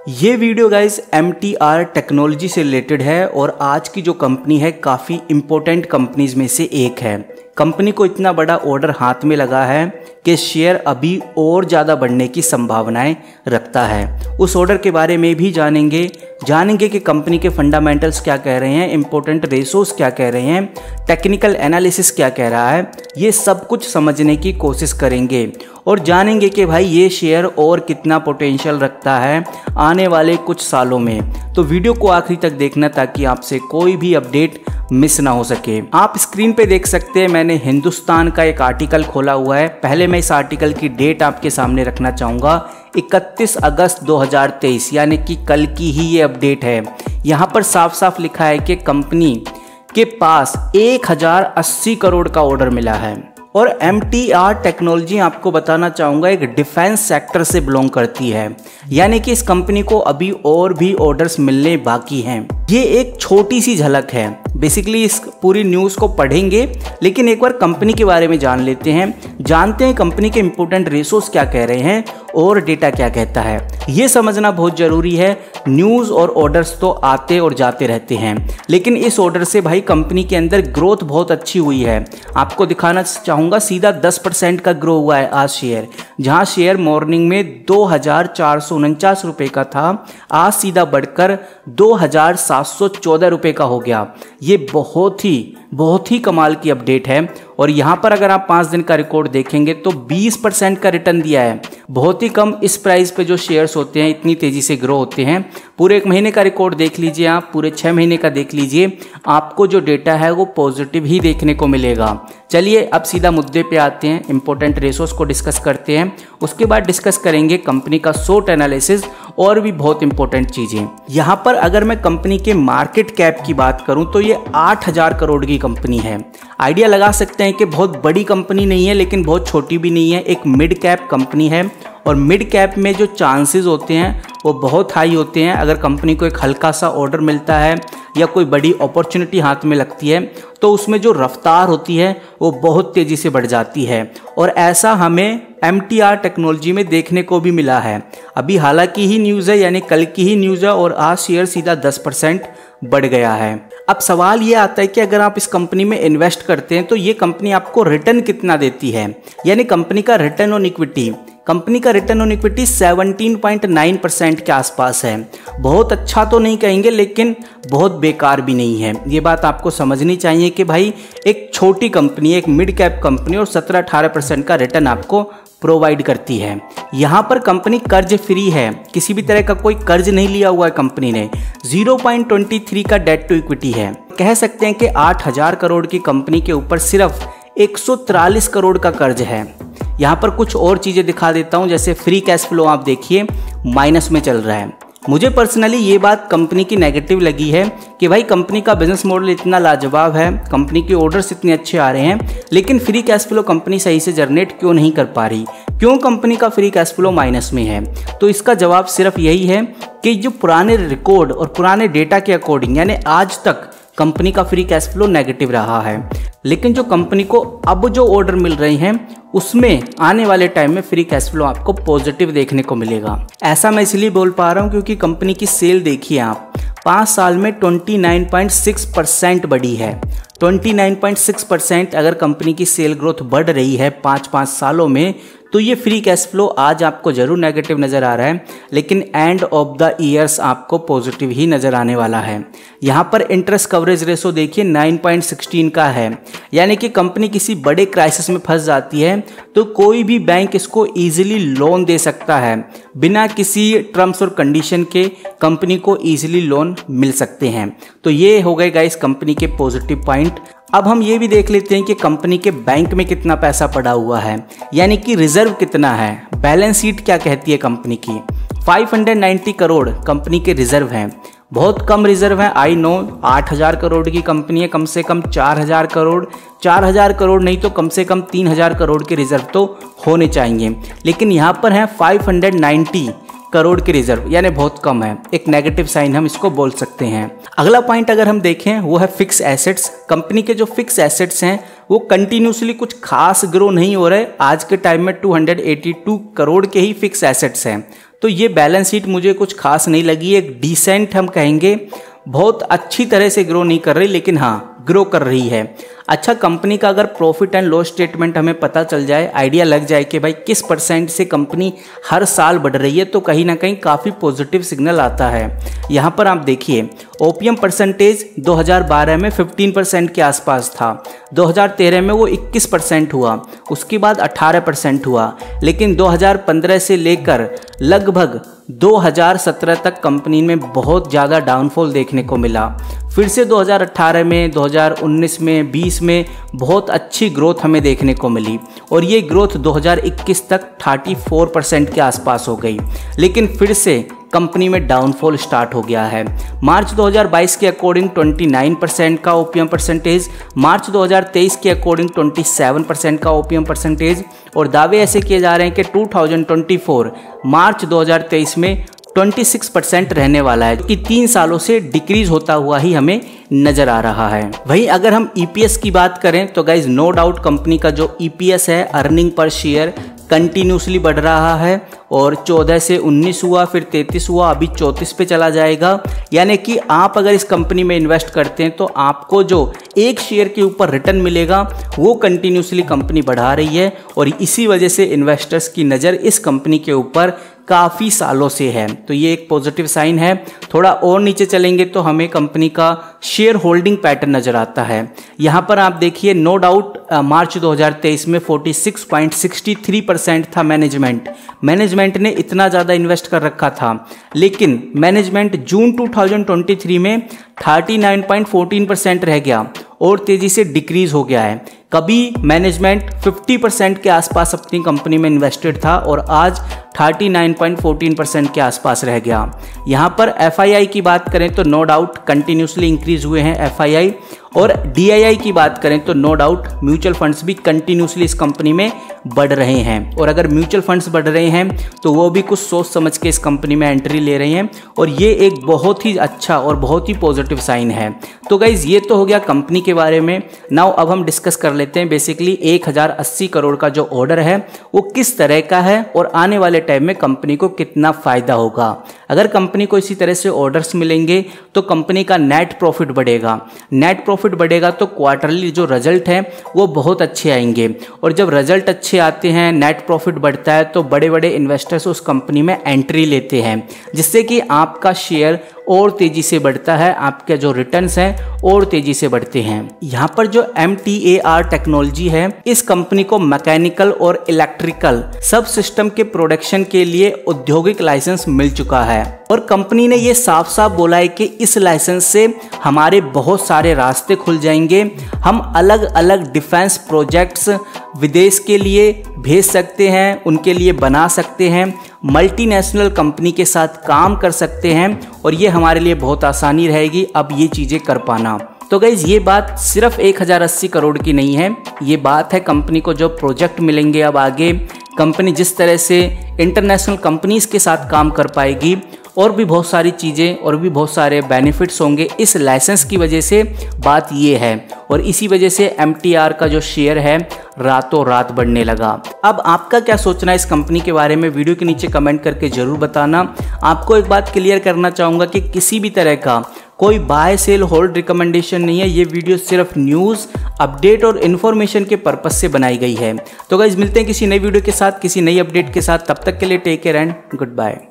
ये video guys MTR technology से related है और आज की जो कंपनी है काफ़ी इम्पोर्टेंट कंपनीज में से एक है। कंपनी को इतना बड़ा ऑर्डर हाथ में लगा है कि शेयर अभी और ज़्यादा बढ़ने की संभावनाएं रखता है। उस ऑर्डर के बारे में भी जानेंगे कि कंपनी के फंडामेंटल्स क्या कह रहे हैं, इंपॉर्टेंट रेशोस क्या कह रहे हैं, टेक्निकल एनालिसिस क्या कह रहा है, ये सब कुछ समझने की कोशिश करेंगे और जानेंगे कि भाई ये शेयर और कितना पोटेंशियल रखता है आने वाले कुछ सालों में। तो वीडियो को आखिरी तक देखना ताकि आपसे कोई भी अपडेट मिस ना हो सके। आप स्क्रीन पे देख सकते हैं मैंने हिंदुस्तान का एक आर्टिकल खोला हुआ है। पहले मैं इस आर्टिकल की डेट आपके सामने रखना चाहूँगा 31 अगस्त 2023 यानी कि कल की ही ये अपडेट है। यहाँ पर साफ साफ लिखा है कि कंपनी के पास 1080 करोड़ का ऑर्डर मिला है और MTR टेक्नोलॉजी आपको बताना चाहूँगा एक डिफेंस सेक्टर से बिलोंग करती है, यानी कि इस कंपनी को अभी और भी ऑर्डर्स मिलने बाकी हैं। ये एक छोटी सी झलक है, बेसिकली इस पूरी न्यूज़ को पढ़ेंगे लेकिन एक बार कंपनी के बारे में जान लेते हैं, जानते हैं कंपनी के इंपॉर्टेंट रेशोस क्या कह रहे हैं और डेटा क्या कहता है। ये समझना बहुत ज़रूरी है। न्यूज़ और ऑर्डर्स तो आते और जाते रहते हैं लेकिन इस ऑर्डर से भाई कंपनी के अंदर ग्रोथ बहुत अच्छी हुई है। आपको दिखाना चाहूँगा सीधा 10% का ग्रो हुआ है आज शेयर, जहाँ शेयर मॉर्निंग में 2449 रुपये का था, आज सीधा बढ़कर 2714 रुपये का हो गया। ये बहुत ही कमाल की अपडेट है और यहाँ पर अगर आप 5 दिन का रिकॉर्ड देखेंगे तो 20% का रिटर्न दिया है। बहुत ही कम इस प्राइस पे जो शेयर्स होते हैं इतनी तेज़ी से ग्रो होते हैं। पूरे 1 महीने का रिकॉर्ड देख लीजिए, आप पूरे 6 महीने का देख लीजिए, आपको जो डेटा है वो पॉजिटिव ही देखने को मिलेगा। चलिए अब सीधा मुद्दे पे आते हैं, इंपॉर्टेंट रेशोस को डिस्कस करते हैं, उसके बाद डिस्कस करेंगे कंपनी का शॉर्ट एनालिसिस और भी बहुत इंपॉर्टेंट चीज़ें। यहाँ पर अगर मैं कंपनी के मार्केट कैप की बात करूँ तो ये 8000 करोड़ की कंपनी है। आइडिया लगा सकते हैं कि बहुत बड़ी कंपनी नहीं है लेकिन बहुत छोटी भी नहीं है, एक मिड कैप कंपनी है और मिड कैप में जो चांसेस होते हैं वो बहुत हाई होते हैं। अगर कंपनी को एक हल्का सा ऑर्डर मिलता है या कोई बड़ी अपॉर्चुनिटी हाथ में लगती है तो उसमें जो रफ्तार होती है वो बहुत तेज़ी से बढ़ जाती है और ऐसा हमें MTR टेक्नोलॉजी में देखने को भी मिला है। अभी हालांकि ही न्यूज़ है, यानी कल की ही न्यूज़ है और आज शेयर सीधा 10% बढ़ गया है। अब सवाल ये आता है कि अगर आप इस कंपनी में इन्वेस्ट करते हैं तो ये कंपनी आपको रिटर्न कितना देती है, यानी कंपनी का रिटर्न ऑन इक्विटी। कंपनी का रिटर्न ऑन इक्विटी 17.9% के आसपास है। बहुत अच्छा तो नहीं कहेंगे लेकिन बहुत बेकार भी नहीं है। ये बात आपको समझनी चाहिए कि भाई एक छोटी कंपनी, एक मिड कैप कंपनी और 17-18% का रिटर्न आपको प्रोवाइड करती है। यहाँ पर कंपनी कर्ज फ्री है, किसी भी तरह का कोई कर्ज नहीं लिया हुआ है कंपनी ने। 0.23 का डेट टू इक्विटी है। कह सकते हैं कि 8000 करोड़ की कंपनी के ऊपर सिर्फ 143 करोड़ का कर्ज है। यहाँ पर कुछ और चीज़ें दिखा देता हूँ, जैसे फ्री कैश फ्लो आप देखिए माइनस में चल रहा है। मुझे पर्सनली ये बात कंपनी की नेगेटिव लगी है कि भाई कंपनी का बिजनेस मॉडल इतना लाजवाब है, कंपनी के ऑर्डर्स इतने अच्छे आ रहे हैं लेकिन फ्री कैश फ्लो कंपनी सही से जनरेट क्यों नहीं कर पा रही, क्यों कंपनी का फ्री कैश फ्लो माइनस में है। तो इसका जवाब सिर्फ यही है कि जो पुराने रिकॉर्ड और पुराने डेटा के अकॉर्डिंग यानी आज तक कंपनी का फ्री कैश फ्लो नेगेटिव रहा है, लेकिन जो कंपनी को अब जो ऑर्डर मिल रहे हैं उसमें आने वाले टाइम में फ्री कैश फ्लो आपको पॉजिटिव देखने को मिलेगा। ऐसा मैं इसलिए बोल पा रहा हूँ क्योंकि कंपनी की सेल देखिए आप, 5 साल में 29.6% बढ़ी है। 29.6% अगर कंपनी की सेल ग्रोथ बढ़ रही है 5 सालों में तो ये फ्री कैश फ्लो आज आपको जरूर नेगेटिव नज़र आ रहा है लेकिन एंड ऑफ द ईयर्स आपको पॉजिटिव ही नज़र आने वाला है। यहाँ पर इंटरेस्ट कवरेज रेशो देखिए 9.16 का है, यानी कि कंपनी किसी बड़े क्राइसिस में फंस जाती है तो कोई भी बैंक इसको ईजिली लोन दे सकता है, बिना किसी टर्म्स और कंडीशन के कंपनी को ईजिली लोन मिल सकते हैं। तो ये हो गए गाइस कंपनी के पॉजिटिव पॉइंट। अब हम ये भी देख लेते हैं कि कंपनी के बैंक में कितना पैसा पड़ा हुआ है, यानी कि रिजर्व कितना है। बैलेंस शीट क्या कहती है कंपनी की, 590 करोड़ कंपनी के रिजर्व हैं। बहुत कम रिजर्व है, आई नो 8000 करोड़ की कंपनी है, कम से कम 4000 करोड़ नहीं तो कम से कम 3000 करोड़ के रिजर्व तो होने चाहिए, लेकिन यहाँ पर है 590 करोड़ के रिजर्व, यानी बहुत कम है। एक नेगेटिव साइन हम इसको बोल सकते हैं। अगला पॉइंट अगर हम देखें वो है फिक्स एसेट्स। कंपनी के जो फिक्स एसेट्स हैं वो कंटिन्यूसली कुछ खास ग्रो नहीं हो रहे। आज के टाइम में 282 करोड़ के ही फिक्स एसेट्स हैं। तो ये बैलेंस शीट मुझे कुछ खास नहीं लगी। एक डिसेंट हम कहेंगे, बहुत अच्छी तरह से ग्रो नहीं कर रही, लेकिन हाँ ग्रो कर रही है। अच्छा, कंपनी का अगर प्रॉफिट एंड लॉस स्टेटमेंट हमें पता चल जाए, आइडिया लग जाए कि भाई किस % से कंपनी हर साल बढ़ रही है, तो कहीं ना कहीं काफ़ी पॉजिटिव सिग्नल आता है। यहाँ पर आप देखिए ओपीएम परसेंटेज 2012 में 15% के आसपास था, 2013 में वो 21% हुआ, उसके बाद 18% हुआ, लेकिन 2015 से लेकर लगभग 2017 तक कंपनी में बहुत ज़्यादा डाउनफॉल देखने को मिला। फिर से 2018 में, 2019 में, 20 में बहुत अच्छी ग्रोथ हमें देखने को मिली और ये ग्रोथ 2021 तक 34% के आसपास हो गई, लेकिन फिर से कंपनी में डाउनफॉल स्टार्ट हो गया है। मार्च 2022 के अकॉर्डिंग 29% का ओपीएम परसेंटेज, मार्च 2023 के अकॉर्डिंग 27% का ओपीएम परसेंटेज, और दावे ऐसे किए जा रहे हैं कि 2024 मार्च 2023 में 26% रहने वाला है, कि 3 सालों से डिक्रीज होता हुआ ही हमें नजर आ रहा है। वहीं अगर हम ईपीएस की बात करें तो गाइज नो डाउट कंपनी का जो ईपीएस है, अर्निंग पर शेयर, कंटिन्यूसली बढ़ रहा है और 14 से 19 हुआ, फिर 33 हुआ, अभी 34 पे चला जाएगा। यानी कि आप अगर इस कंपनी में इन्वेस्ट करते हैं तो आपको जो एक शेयर के ऊपर रिटर्न मिलेगा वो कंटिन्यूसली कंपनी बढ़ा रही है, और इसी वजह से इन्वेस्टर्स की नज़र इस कंपनी के ऊपर काफ़ी सालों से है। तो ये एक पॉजिटिव साइन है। थोड़ा और नीचे चलेंगे तो हमें कंपनी का शेयर होल्डिंग पैटर्न नज़र आता है। यहाँ पर आप देखिए नो डाउट मार्च 2023 में 46.63% था मैनेजमेंट ने इतना ज़्यादा इन्वेस्ट कर रखा था, लेकिन मैनेजमेंट जून 2023 में 39.14% रह गया और तेज़ी से डिक्रीज हो गया है। कभी मैनेजमेंट 50% के आसपास अपनी कंपनी में इन्वेस्टेड था और आज 39.14% के आसपास रह गया। यहाँ पर एफआईआई की बात करें तो नो डाउट कंटिन्यूसली इंक्रीज हुए हैं एफआईआई, और डीआईआई की बात करें तो नो डाउट म्यूचुअल फंड्स भी कंटिन्यूसली इस कंपनी में बढ़ रहे हैं, और अगर म्यूचुअल फंड्स बढ़ रहे हैं तो वो भी कुछ सोच समझ के इस कंपनी में एंट्री ले रहे हैं, और ये एक बहुत ही अच्छा और बहुत ही पॉजिटिव साइन है। तो गाइज ये तो हो गया कंपनी के बारे में। नाउ अब हम डिस्कस कर लेते हैं बेसिकली 1080 करोड़ का जो ऑर्डर है वो किस तरह का है और आने वाले टाइम में कंपनी को कितना फायदा होगा। अगर कंपनी को इसी तरह से ऑर्डर्स मिलेंगे तो कंपनी का नेट प्रॉफिट बढ़ेगा, नेट प्रॉफिट बढ़ेगा तो क्वार्टरली जो रिजल्ट है वो बहुत अच्छे आएंगे, और जब रिजल्ट अच्छे आते हैं, नेट प्रॉफिट बढ़ता है, तो बड़े बड़े इन्वेस्टर्स उस कंपनी में एंट्री लेते हैं, जिससे कि आपका शेयर और तेजी से बढ़ता है, आपके जो रिटर्न्स हैं और तेजी से बढ़ते हैं। यहाँ पर जो MTAR टेक्नोलॉजी है, इस कंपनी को मैकेनिकल और इलेक्ट्रिकल सब सिस्टम के प्रोडक्शन के लिए औद्योगिक लाइसेंस मिल चुका है, और कंपनी ने ये साफ साफ बोला है कि इस लाइसेंस से हमारे बहुत सारे रास्ते खुल जाएंगे। हम अलग अलग डिफेंस प्रोजेक्ट्स विदेश के लिए भेज सकते हैं, उनके लिए बना सकते हैं, मल्टीनेशनल कंपनी के साथ काम कर सकते हैं, और ये हमारे लिए बहुत आसानी रहेगी अब ये चीज़ें कर पाना। तो गाइज ये बात सिर्फ 1080 करोड़ की नहीं है, ये बात है कंपनी को जो प्रोजेक्ट मिलेंगे अब आगे, कंपनी जिस तरह से इंटरनेशनल कंपनीज के साथ काम कर पाएगी, और भी बहुत सारी चीज़ें और भी बहुत सारे बेनिफिट्स होंगे इस लाइसेंस की वजह से। बात ये है, और इसी वजह से MTR का जो शेयर है रातों रात बढ़ने लगा। अब आपका क्या सोचना है इस कंपनी के बारे में, वीडियो के नीचे कमेंट करके ज़रूर बताना। आपको एक बात क्लियर करना चाहूँगा कि किसी भी तरह का कोई बाय सेल होल्ड रिकमेंडेशन नहीं है, ये वीडियो सिर्फ न्यूज़ अपडेट और इन्फॉर्मेशन के पर्पस से बनाई गई है। तो गाइस मिलते हैं किसी नई वीडियो के साथ, किसी नई अपडेट के साथ, तब तक के लिए take care and good bye.